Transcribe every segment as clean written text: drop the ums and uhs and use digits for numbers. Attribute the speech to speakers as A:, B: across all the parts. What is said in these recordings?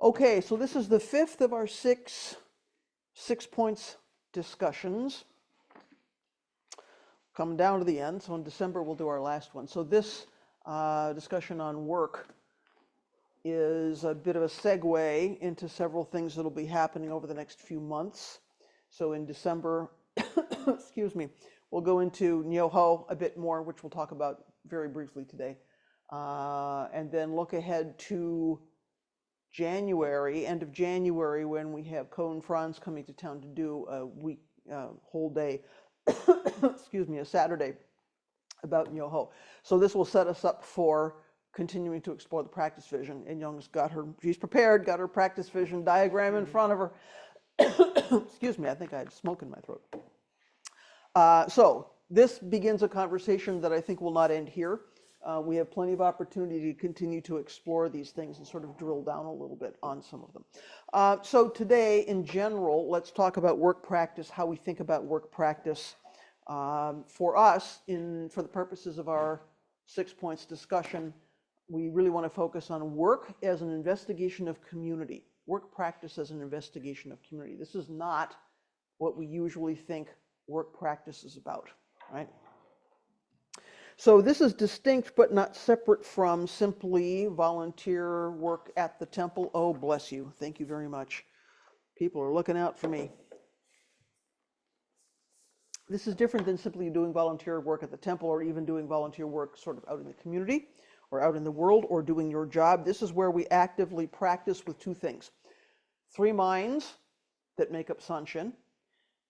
A: Okay, so this is the fifth of our six points discussions. Coming down to the end, so in December we'll do our last one. So this discussion on work is a bit of a segue into several things that'll be happening over the next few months. So in December, excuse me, we'll go into Nyoho a bit more, which we'll talk about very briefly today, and then look ahead to January, end of January, when we have Ko and Franz coming to town to do a week, whole day, excuse me, a Saturday about Nyoho. So this will set us up for continuing to explore the practice vision. And Young's got her, she's prepared, got her practice vision diagram in front of her. Excuse me, I think I had smoke in my throat. So this begins a conversation that I think will not end here. We have plenty of opportunity to continue to explore these things and sort of drill down a little bit on some of them. So today, in general, let's talk about work practice, how we think about work practice. For us, for the purposes of our 6 points discussion, we really want to focus on work as an investigation of community, work practice as an investigation of community. This is not what we usually think work practice is about, right? So this is distinct but not separate from simply volunteer work at the temple. Oh, bless you. Thank you very much. People are looking out for me. This is different than simply doing volunteer work at the temple or even doing volunteer work sort of out in the community or out in the world or doing your job. This is where we actively practice with two things: 3 minds that make up Sanshin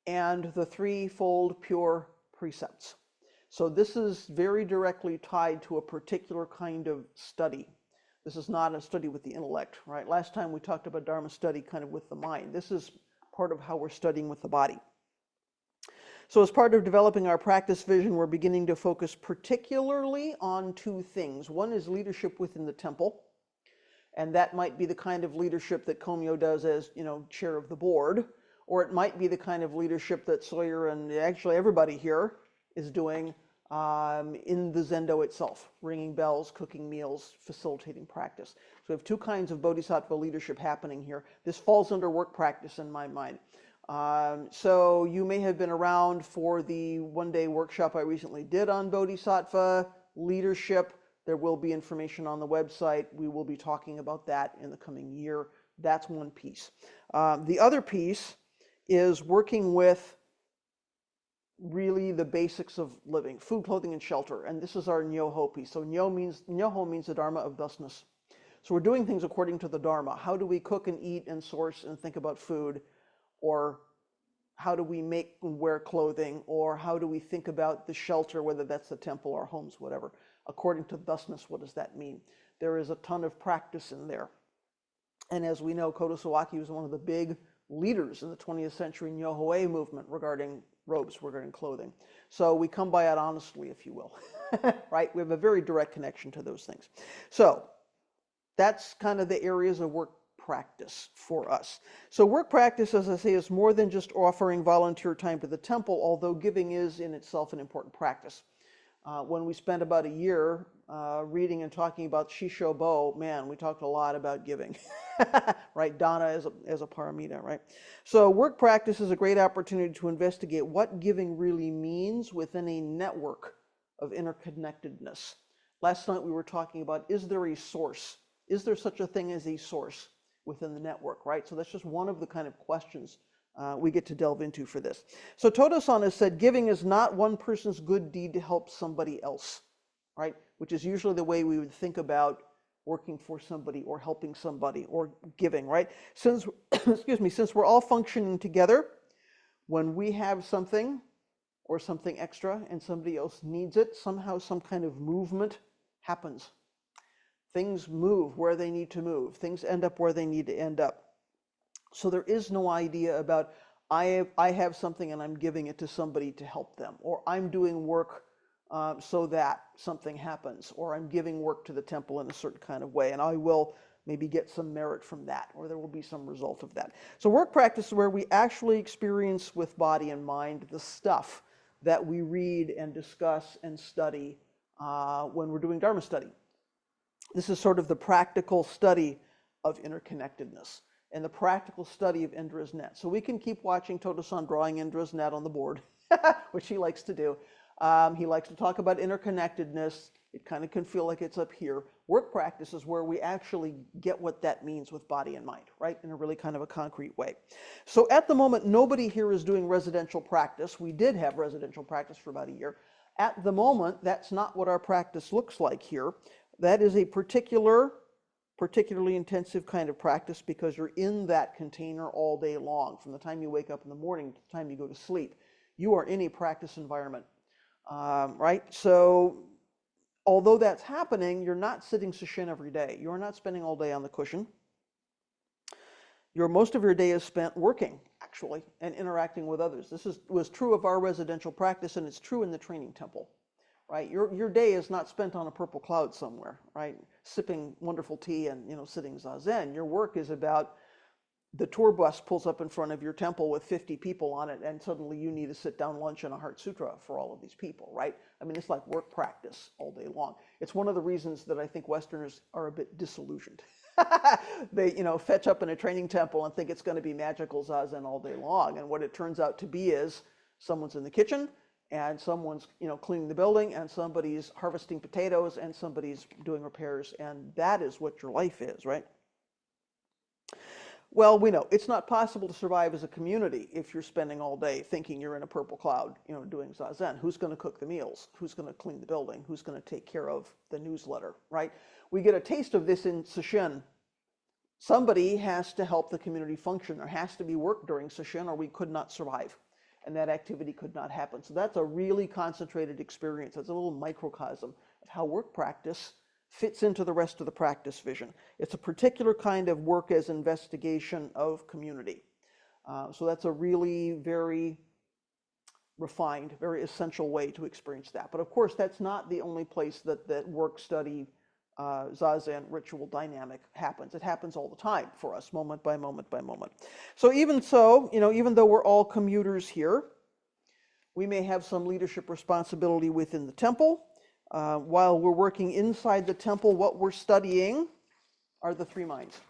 A: and the threefold pure precepts. So this is very directly tied to a particular kind of study. This is not a study with the intellect, right? Last time we talked about Dharma study kind of with the mind. This is part of how we're studying with the body. So as part of developing our practice vision, we're beginning to focus particularly on 2 things. One is leadership within the temple, and that might be the kind of leadership that Komyo does as, chair of the board, or it might be the kind of leadership that Sawyer and actually everybody here is doing in the Zendo itself, ringing bells, cooking meals, facilitating practice. So we have 2 kinds of bodhisattva leadership happening here. This falls under work practice in my mind. So you may have been around for the one-day workshop I recently did on bodhisattva leadership. There will be information on the website. We will be talking about that in the coming year. That's one piece. The other piece is working with really the basics of living: food, clothing, and shelter. And this is our Nyoho piece. So Nyoho means the Dharma of thusness. So we're doing things according to the Dharma. How do we cook and eat and source and think about food? Or how do we make and wear clothing? Or how do we think about the shelter, whether that's the temple or homes, whatever? According to thusness, what does that mean? There is a ton of practice in there. And as we know, Kodo Sawaki was one of the big leaders in the 20th century Nyoho movement regarding robes, regarding clothing. So we come by it honestly, if you will, right? We have a very direct connection to those things. So that's kind of the areas of work practice for us. So work practice, as I say, is more than just offering volunteer time to the temple, although giving is in itself an important practice. When we spent about a year reading and talking about Shishobo, man, we talked a lot about giving, right? Dana as a paramita, right? So work practice is a great opportunity to investigate what giving really means within a network of interconnectedness. Last night we were talking about, is there a source? Is there such a thing as a source within the network, right? So that's just one of the kind of questions we get to delve into for this. So Todo-san has said giving is not one person's good deed to help somebody else, right? Which is usually the way we would think about working for somebody or helping somebody or giving, right? Since, excuse me, since we're all functioning together, when we have something or something extra and somebody else needs it, somehow some kind of movement happens. Things move where they need to move. Things end up where they need to end up. So there is no idea about I have something and I'm giving it to somebody to help them, or I'm doing work so that something happens, or I'm giving work to the temple in a certain kind of way, and I will maybe get some merit from that, or there will be some result of that. So work practice is where we actually experience with body and mind the stuff that we read and discuss and study when we're doing Dharma study. This is sort of the practical study of interconnectedness and the practical study of Indra's net. So we can keep watching Todo-san drawing Indra's net on the board, which he likes to do. He likes to talk about interconnectedness. It kind of can feel like it's up here. Work practice is where we actually get what that means with body and mind, right? In a really kind of a concrete way. So at the moment, nobody here is doing residential practice. We did have residential practice for about a year. At the moment, that's not what our practice looks like here. That is a particularly intensive kind of practice because you're in that container all day long. From the time you wake up in the morning to the time you go to sleep, you are in a practice environment, right? So although that's happening, you're not sitting Sanshin every day. You're not spending all day on the cushion. Most of your day is spent working, actually, and interacting with others. This was true of our residential practice, and it's true in the training temple, right? Your day is not spent on a purple cloud somewhere, right? Sipping wonderful tea and, sitting zazen. Your work is about the tour bus pulls up in front of your temple with 50 people on it, and suddenly you need to sit down lunch and a Heart Sutra for all of these people, right? I mean, it's like work practice all day long. It's one of the reasons that I think Westerners are a bit disillusioned. They, fetch up in a training temple and think it's going to be magical zazen all day long. And what it turns out to be is someone's in the kitchen and someone's, cleaning the building and somebody's harvesting potatoes and somebody's doing repairs. And that is what your life is, right? Well, we know it's not possible to survive as a community if you're spending all day thinking you're in a purple cloud, doing zazen. Who's going to cook the meals? Who's going to clean the building? Who's going to take care of the newsletter, right? We get a taste of this in Sanshin. Somebody has to help the community function. There has to be work during Sanshin or we could not survive. And that activity could not happen. So that's a really concentrated experience. It's a little microcosm of how work practice fits into the rest of the practice vision. It's a particular kind of work as investigation of community. So that's a really very refined, very essential way to experience that. But of course, that's not the only place that work study, zazen, ritual dynamic happens. It happens all the time for us, moment by moment by moment. So, even though we're all commuters here, we may have some leadership responsibility within the temple. While we're working inside the temple, what we're studying are the three minds.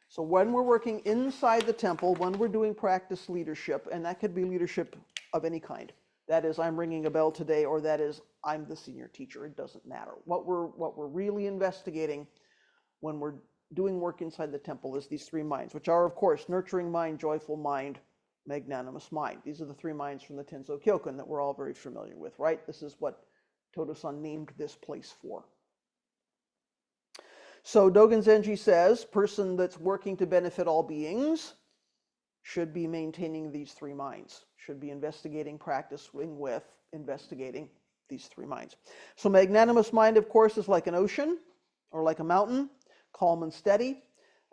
A: So when we're working inside the temple, when we're doing practice leadership, and that could be leadership of any kind. That is, I'm ringing a bell today, or that is, I'm the senior teacher. It doesn't matter. What we're really investigating when we're doing work inside the temple is these three minds, which are, of course, nurturing mind, joyful mind, magnanimous mind. These are the three minds from the Tenzo Kyokun that we're all very familiar with, right? This is what Todo-san named this place for. So Dogen Zenji says, person that's working to benefit all beings should be maintaining these three minds, should be investigating, practicing with, investigating these three minds. So magnanimous mind, of course, is like an ocean or like a mountain, calm and steady,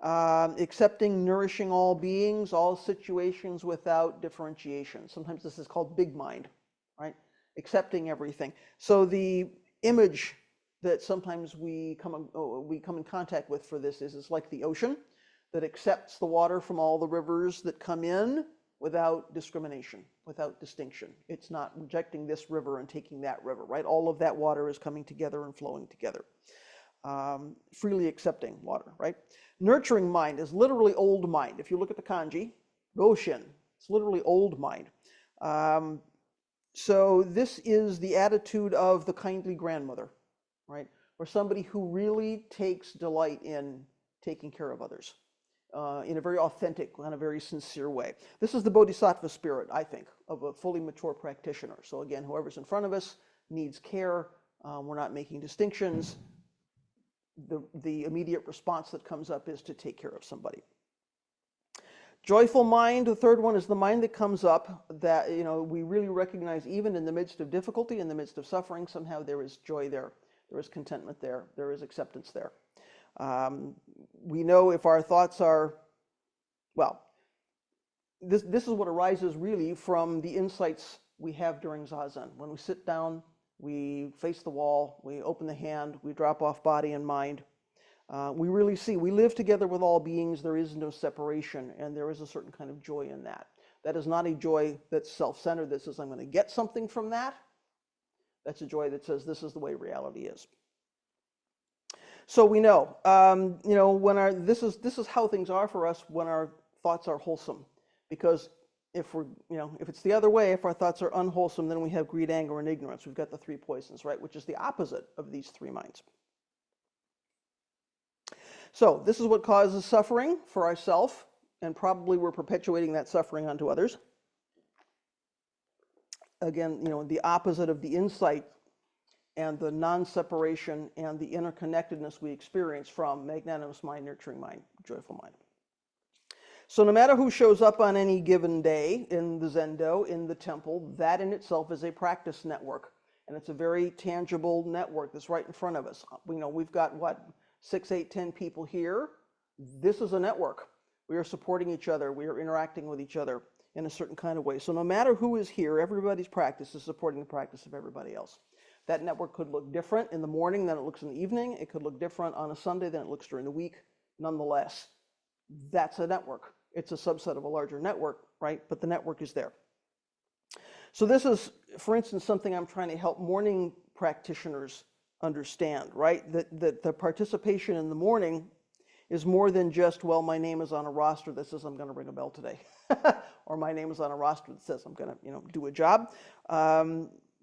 A: accepting, nourishing all beings, all situations without differentiation. Sometimes this is called big mind, right? Accepting everything. So the image that sometimes we come in contact with for this is like the ocean that accepts the water from all the rivers that come in without discrimination, without distinction. It's not rejecting this river and taking that river, right? All of that water is coming together and flowing together. Freely accepting water, right? Nurturing mind is literally old mind. If you look at the kanji, Roshin, it's literally old mind. So this is the attitude of the kindly grandmother, right? Or somebody who really takes delight in taking care of others in a very authentic, kind of very sincere way. This is the bodhisattva spirit, I think, of a fully mature practitioner. So again, whoever's in front of us needs care. We're not making distinctions. The immediate response that comes up is to take care of somebody. Joyful mind, the third one, is the mind that comes up that, we really recognize even in the midst of difficulty, in the midst of suffering, somehow there is joy there. There is contentment there. There is acceptance there. We know if our thoughts are, this is what arises really from the insights we have during Zazen. When we sit down, we face the wall, we open the hand, we drop off body and mind. We really see, we live together with all beings, there is no separation, and there is a certain kind of joy in that. That is not a joy that's self-centered, that says, I'm going to get something from that. That's a joy that says, this is the way reality is. So we know, when this is how things are for us when our thoughts are wholesome, because if if it's the other way, if our thoughts are unwholesome, then we have greed, anger, and ignorance. We've got the three poisons, right? Which is the opposite of these three minds. So this is what causes suffering for ourselves, and probably we're perpetuating that suffering onto others. Again, the opposite of the insight and the non-separation and the interconnectedness we experience from magnanimous mind, nurturing mind, joyful mind. So no matter who shows up on any given day in the Zendo, in the temple, that in itself is a practice network. And it's a very tangible network that's right in front of us. We've got, 6, 8, 10 people here. This is a network. We are supporting each other. We are interacting with each other in a certain kind of way. So no matter who is here, everybody's practice is supporting the practice of everybody else. That network could look different in the morning than it looks in the evening. It could look different on a Sunday than it looks during the week. Nonetheless, that's a network. It's a subset of a larger network, right? But the network is there. So this is, for instance, something I'm trying to help morning practitioners understand, right? That the participation in the morning is more than just, well, my name is on a roster that says I'm going to ring a bell today, or my name is on a roster that says I'm going to, do a job.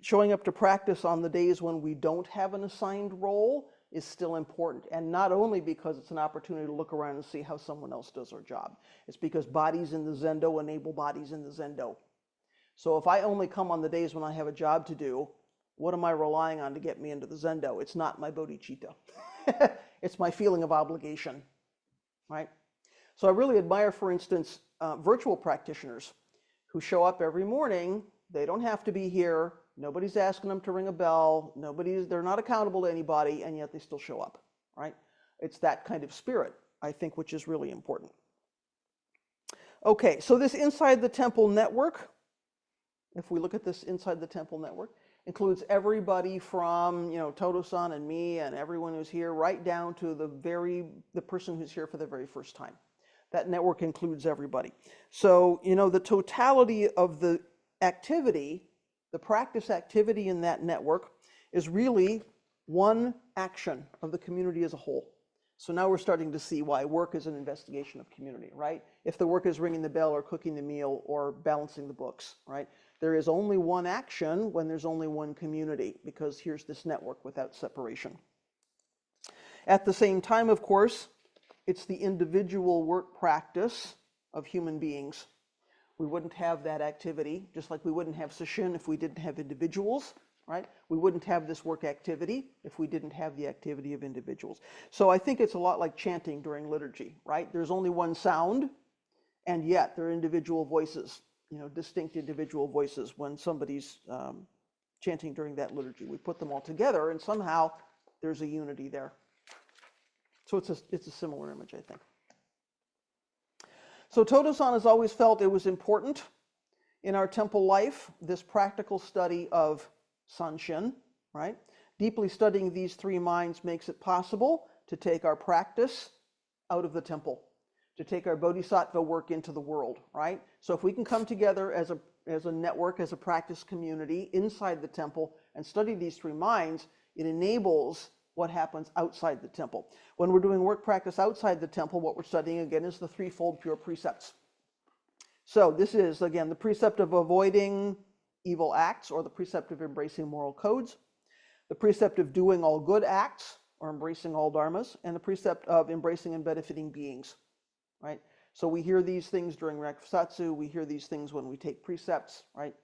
A: Showing up to practice on the days when we don't have an assigned role is still important, and not only because it's an opportunity to look around and see how someone else does their job. It's because bodies in the Zendo enable bodies in the Zendo. So if I only come on the days when I have a job to do, what am I relying on to get me into the Zendo? It's not my bodhicitta. It's my feeling of obligation, right? So I really admire, for instance, virtual practitioners who show up every morning. They don't have to be here. Nobody's asking them to ring a bell. They're not accountable to anybody, and yet they still show up, right? It's that kind of spirit, I think, which is really important. Okay, so this inside the temple network, if we look at this inside the temple network, includes everybody from, Todo-san and me and everyone who's here, right down to the person who's here for the very first time. That network includes everybody. So, the totality of the activity, the practice activity in that network is really one action of the community as a whole. So now we're starting to see why work is an investigation of community, right? If the work is ringing the bell or cooking the meal or balancing the books, right? There is only one action when there's only one community, because here's this network without separation. At the same time, of course, it's the individual work practice of human beings. We wouldn't have that activity, just like we wouldn't have Sanshin if we didn't have individuals, right? We wouldn't have this work activity if we didn't have the activity of individuals. So I think it's a lot like chanting during liturgy, right? There's only one sound, and yet there are individual voices, distinct individual voices when somebody's chanting during that liturgy. We put them all together, and somehow there's a unity there. So it's a similar image, I think. So Todo-san has always felt it was important in our temple life, this practical study of Sanshin, right? Deeply studying these three minds makes it possible to take our practice out of the temple, to take our bodhisattva work into the world, right? So if we can come together as a network, as a practice community inside the temple and study these three minds, it enables what happens outside the temple. When we're doing work practice outside the temple, what we're studying again is the threefold pure precepts. So this is, again, the precept of avoiding evil acts, or the precept of embracing moral codes, the precept of doing all good acts, or embracing all dharmas, and the precept of embracing and benefiting beings, right? So we hear these things during Rakusatsu, we hear these things when we take precepts, right?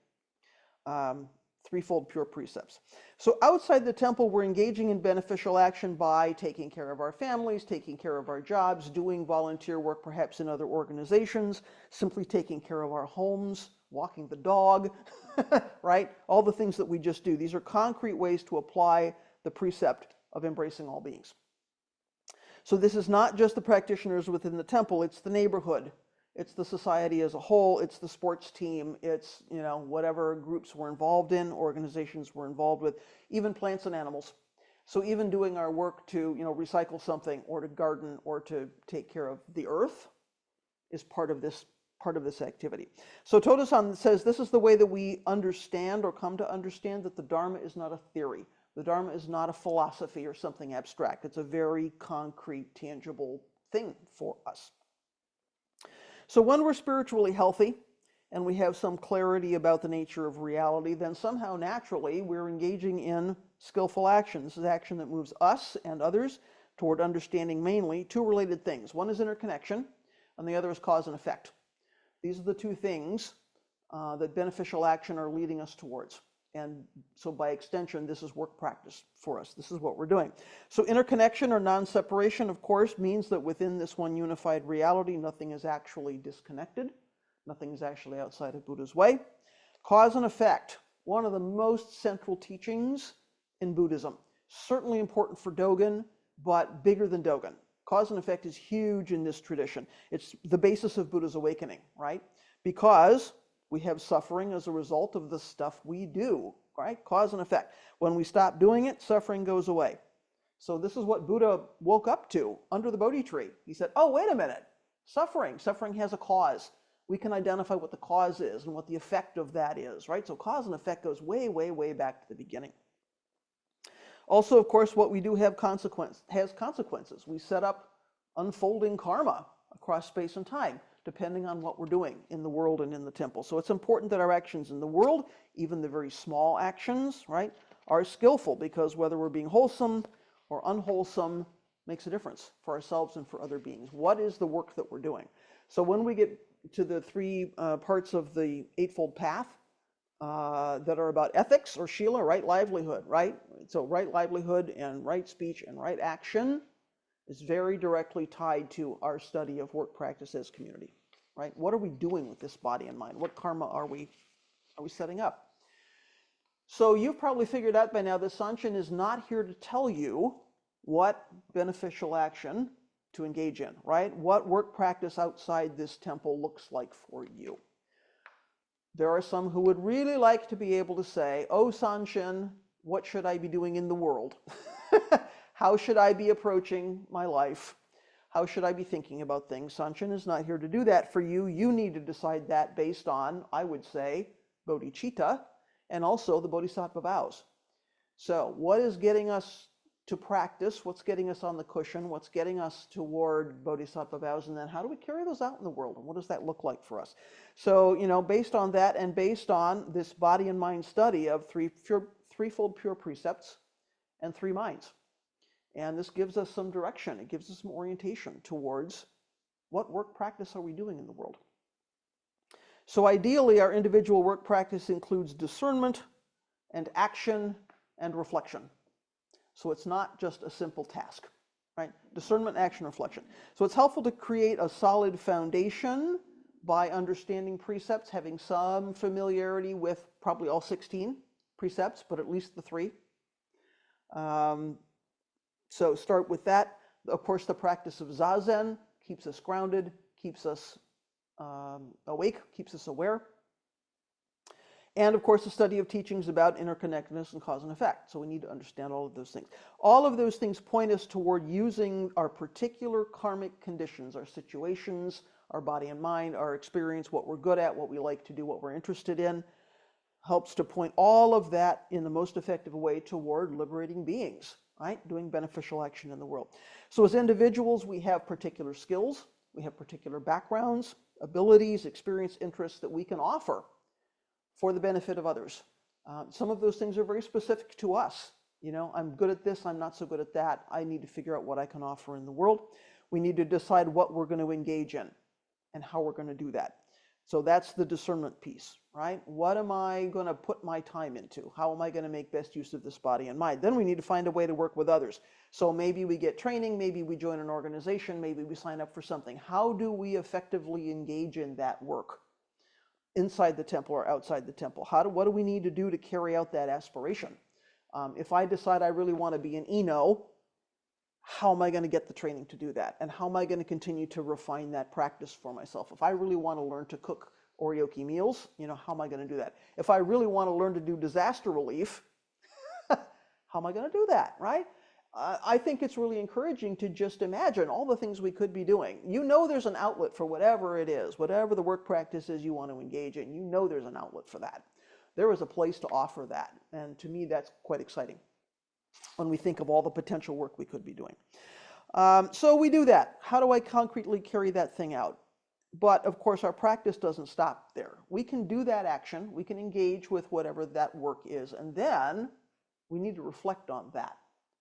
A: Threefold pure precepts. So outside the temple, we're engaging in beneficial action by taking care of our families, taking care of our jobs, doing volunteer work perhaps in other organizations, simply taking care of our homes, walking the dog, right? All the things that we just do. These are concrete ways to apply the precept of embracing all beings. So this is not just the practitioners within the temple, it's the neighborhood. It's the society as a whole, it's the sports team, it's, whatever groups we're involved in, organizations we're involved with, even plants and animals. So even doing our work to, recycle something or to garden or to take care of the earth is part of this activity. So Todo-san says this is the way that we understand or come to understand that the Dharma is not a theory. The Dharma is not a philosophy or something abstract. It's a very concrete, tangible thing for us. So when we're spiritually healthy and we have some clarity about the nature of reality, then somehow naturally we're engaging in skillful action. This is action that moves us and others toward understanding mainly two related things. One is interconnection, and the other is cause and effect. These are the two things that beneficial action are leading us towards. And so by extension, this is work practice for us. This is what we're doing. So interconnection or non-separation, of course, means that within this one unified reality, nothing is actually disconnected. Nothing is actually outside of Buddha's way. Cause and effect, one of the most central teachings in Buddhism. Certainly important for Dogen, but bigger than Dogen. Cause and effect is huge in this tradition. It's the basis of Buddha's awakening, right? Because we have suffering as a result of the stuff we do, right? Cause and effect. When we stop doing it, suffering goes away. So this is what Buddha woke up to under the Bodhi tree. He said, oh, wait a minute. Suffering has a cause. We can identify what the cause is and what the effect of that is, right? So cause and effect goes way, way, way back to the beginning. Also, of course, what we do has consequences. We set up unfolding karma across space and time, depending on what we're doing in the world and in the temple. So it's important that our actions in the world, even the very small actions, right, are skillful, because whether we're being wholesome or unwholesome makes a difference for ourselves and for other beings. What is the work that we're doing? So when we get to the three parts of the Eightfold Path that are about ethics or Shila, right livelihood, right? So right livelihood and right speech and right action is very directly tied to our study of work practice as community, right? What are we doing with this body and mind? What karma are we setting up? So you've probably figured out by now that Sanshin is not here to tell you what beneficial action to engage in, right? What work practice outside this temple looks like for you. There are some who would really like to be able to say, oh, Sanshin, what should I be doing in the world? How should I be approaching my life? How should I be thinking about things? Sanshin is not here to do that for you. You need to decide that based on, I would say, bodhicitta and also the bodhisattva vows. So what is getting us to practice? What's getting us on the cushion? What's getting us toward bodhisattva vows? And then how do we carry those out in the world? And what does that look like for us? So, based on that and based on this body and mind study of threefold pure precepts and three minds. And this gives us some direction. It gives us some orientation towards what work practice are we doing in the world. So ideally, our individual work practice includes discernment and action and reflection. So it's not just a simple task, right? Discernment, action, reflection. So it's helpful to create a solid foundation by understanding precepts, having some familiarity with probably all 16 precepts, but at least the three. So start with that. Of course, the practice of Zazen keeps us grounded, keeps us awake, keeps us aware. And of course, the study of teachings about interconnectedness and cause and effect. So we need to understand all of those things. All of those things point us toward using our particular karmic conditions, our situations, our body and mind, our experience, what we're good at, what we like to do, what we're interested in. Helps to point all of that in the most effective way toward liberating beings, right? Doing beneficial action in the world. So as individuals, we have particular skills, we have particular backgrounds, abilities, experience, interests that we can offer for the benefit of others. Some of those things are very specific to us. I'm good at this, I'm not so good at that. I need to figure out what I can offer in the world. We need to decide what we're going to engage in and how we're going to do that. So that's the discernment piece, right? What am I going to put my time into? How am I going to make best use of this body and mind? Then we need to find a way to work with others. So maybe we get training, maybe we join an organization, maybe we sign up for something. How do we effectively engage in that work? Inside the temple or outside the temple? What do we need to do to carry out that aspiration? If I decide I really want to be an Eno, how am I going to get the training to do that? And how am I going to continue to refine that practice for myself? If I really want to learn to cook oryoki meals, how am I going to do that? If I really want to learn to do disaster relief, how am I going to do that, right? I think it's really encouraging to just imagine all the things we could be doing. There's an outlet for whatever it is, whatever the work practice is you want to engage in, there's an outlet for that. There is a place to offer that. And to me, that's quite exciting. when we think of all the potential work we could be doing. So we do that. How do I concretely carry that thing out? But of course, our practice doesn't stop there. We can do that action, we can engage with whatever that work is, and then we need to reflect on that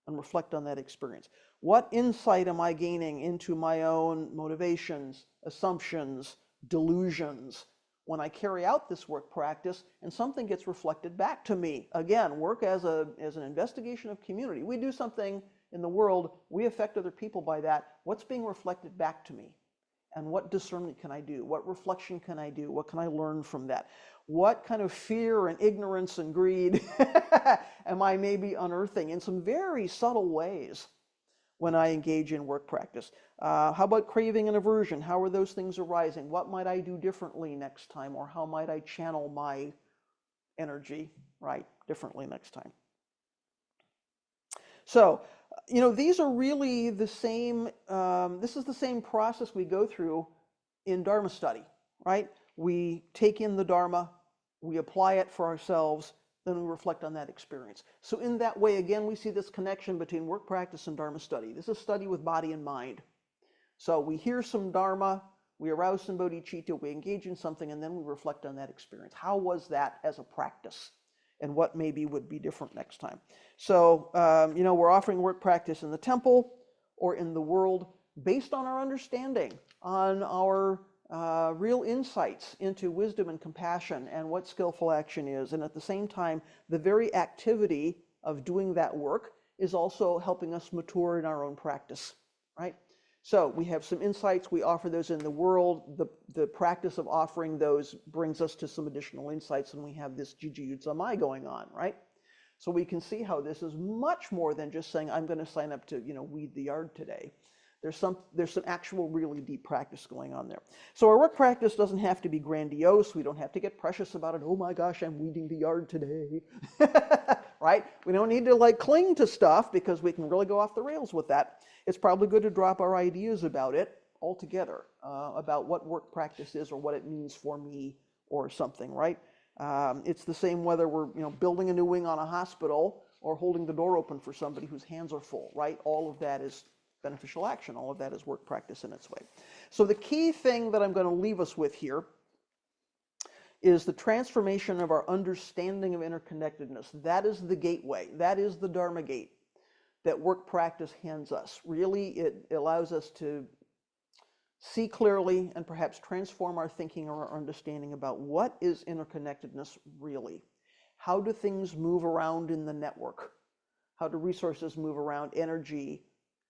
A: and reflect on that experience. What insight am I gaining into my own motivations, assumptions, delusions when I carry out this work practice and something gets reflected back to me? Again, work as an investigation of community. We do something in the world, we affect other people by that. What's being reflected back to me? And what discernment can I do? What reflection can I do? What can I learn from that? What kind of fear and ignorance and greed am I maybe unearthing in some very subtle ways when I engage in work practice? How about craving and aversion? How are those things arising? What might I do differently next time? Or how might I channel my energy, right, differently next time? So, you know, these are really the same, this is the same process we go through in Dharma study, right? We take in the Dharma, we apply it for ourselves, then we reflect on that experience. So in that way, again, we see this connection between work practice and Dharma study. This is study with body and mind. So we hear some Dharma, we arouse some bodhicitta, we engage in something, and then we reflect on that experience. How was that as a practice? And what maybe would be different next time. So, you know, we're offering work practice in the temple or in the world based on our understanding, on our real insights into wisdom and compassion and what skillful action is. And at the same time, the very activity of doing that work is also helping us mature in our own practice, right? So we have some insights, we offer those in the world. The practice of offering those brings us to some additional insights, and we have this jujutsu going on, right? So we can see how this is much more than just saying, I'm going to sign up to, you know, weed the yard today. There's some actual really deep practice going on there. So our work practice doesn't have to be grandiose. We don't have to get precious about it. Oh my gosh, I'm weeding the yard today, right? We don't need to like cling to stuff because we can really go off the rails with that. It's probably good to drop our ideas about it altogether, about what work practice is or what it means for me or something, right? It's the same whether we're, you know, building a new wing on a hospital or holding the door open for somebody whose hands are full, right? All of that is beneficial action. All of that is work practice in its way. So the key thing that I'm going to leave us with here is the transformation of our understanding of interconnectedness. That is the gateway. That is the Dharma gate that work practice hands us. Really, it allows us to see clearly and perhaps transform our thinking or our understanding about what is interconnectedness really. How do things move around in the network? How do resources move around? Energy,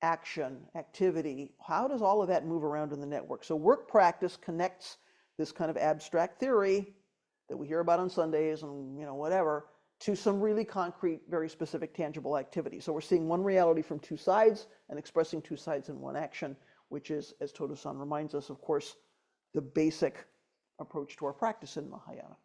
A: action, activity. How does all of that move around in the network? So work practice connects this kind of abstract theory that we hear about on Sundays and, you know, whatever, to some really concrete, very specific, tangible activity. So we're seeing one reality from two sides and expressing two sides in one action, which is, as Todo-san reminds us, of course, the basic approach to our practice in Mahayana.